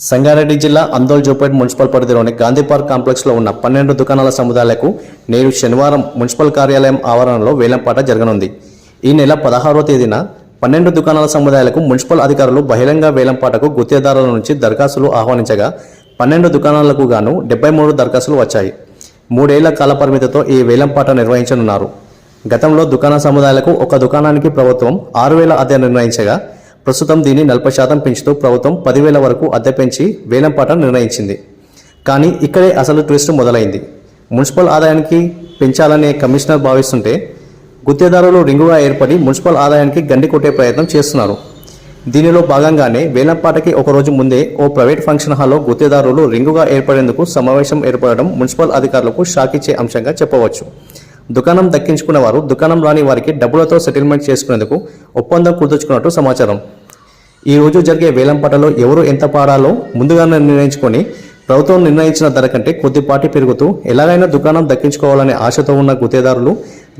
సంగారెడ్డి జిల్లా అందోల్ జోపేట్ మున్సిపల్ పరిధిలోని గాంధీ పార్క్ కాంప్లెక్స్లో ఉన్న 12 దుకాణాల సముదాయాలకు నేడు శనివారం మున్సిపల్ కార్యాలయం ఆవరణలో వేలంపాట జరగనుంది. ఈ నెల 16వ తేదీన 12 దుకాణాల సముదాయాలకు మున్సిపల్ అధికారులు బహిరంగ వేలంపాటకు గుత్తేదారుల నుంచి దరఖాస్తులు ఆహ్వానించగా 12 దుకాణాలకు గాను 73 దరఖాస్తులు వచ్చాయి. 3 ఏళ్ల కాల పరిమితితో ఈ వేలంపాట నిర్వహించనున్నారు. గతంలో దుకాణ సముదాయాలకు ఒక దుకాణానికి ప్రభుత్వం 6,000 అద్దె నిర్ణయించగా ప్రస్తుతం దీన్ని 40% పెంచుతూ ప్రభుత్వం 10,000 వరకు అద్దె పెంచి వేలంపాట నిర్ణయించింది. కానీ ఇక్కడే అసలు ట్విస్ట్ మొదలైంది. మున్సిపల్ ఆదాయానికి పెంచాలనే కమిషనర్ భావిస్తుంటే గుత్తేదారులు రింగుగా ఏర్పడి మున్సిపల్ ఆదాయానికి గండి కొట్టే ప్రయత్నం చేస్తున్నారు. దీనిలో భాగంగానే వేలంపాటకి ఒకరోజు ముందే ఓ ప్రైవేట్ ఫంక్షన్ హాల్లో గుత్తేదారులు రింగుగా ఏర్పడేందుకు సమావేశం ఏర్పడడం మున్సిపల్ అధికారులకు షాక్ ఇచ్చే అంశంగా చెప్పవచ్చు. దుకాణం దక్కించుకున్న వారు దుకాణం రాని వారికి డబ్బులతో సెటిల్మెంట్ చేసుకునేందుకు ఒప్పందం కుదుర్చుకున్నట్టు సమాచారం. ఈ రోజు జరిగే వేలంపాటలో ఎవరు ఎంత పాడాలో ముందుగానే నిర్ణయించుకొని ప్రభుత్వం నిర్ణయించిన ధర కంటే కొద్దిపాటి పెరుగుతూ ఎలాగైనా దుకాణం దక్కించుకోవాలనే ఆశతో ఉన్న గుత్తేదారులు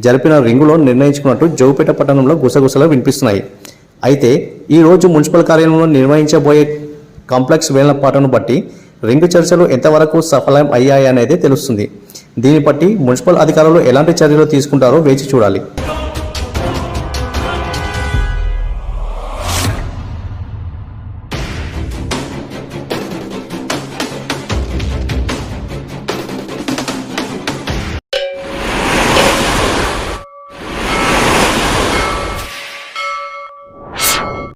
జరిపిన రింగులో నిర్ణయించుకున్నట్టు జోగుపేట పట్టణంలో గుసగుసలు వినిపిస్తున్నాయి. అయితే ఈ రోజు మున్సిపల్ కార్యాలయంలో నిర్వహించబోయే కాంప్లెక్స్ వేలంపాటను బట్టి రింగు చర్చలు ఎంతవరకు సఫలం అయ్యాయనేదే తెలుస్తుంది. దీన్ని బట్టి మున్సిపల్ అధికారులు ఎలాంటి చర్యలు తీసుకుంటారో వేచి చూడాలి.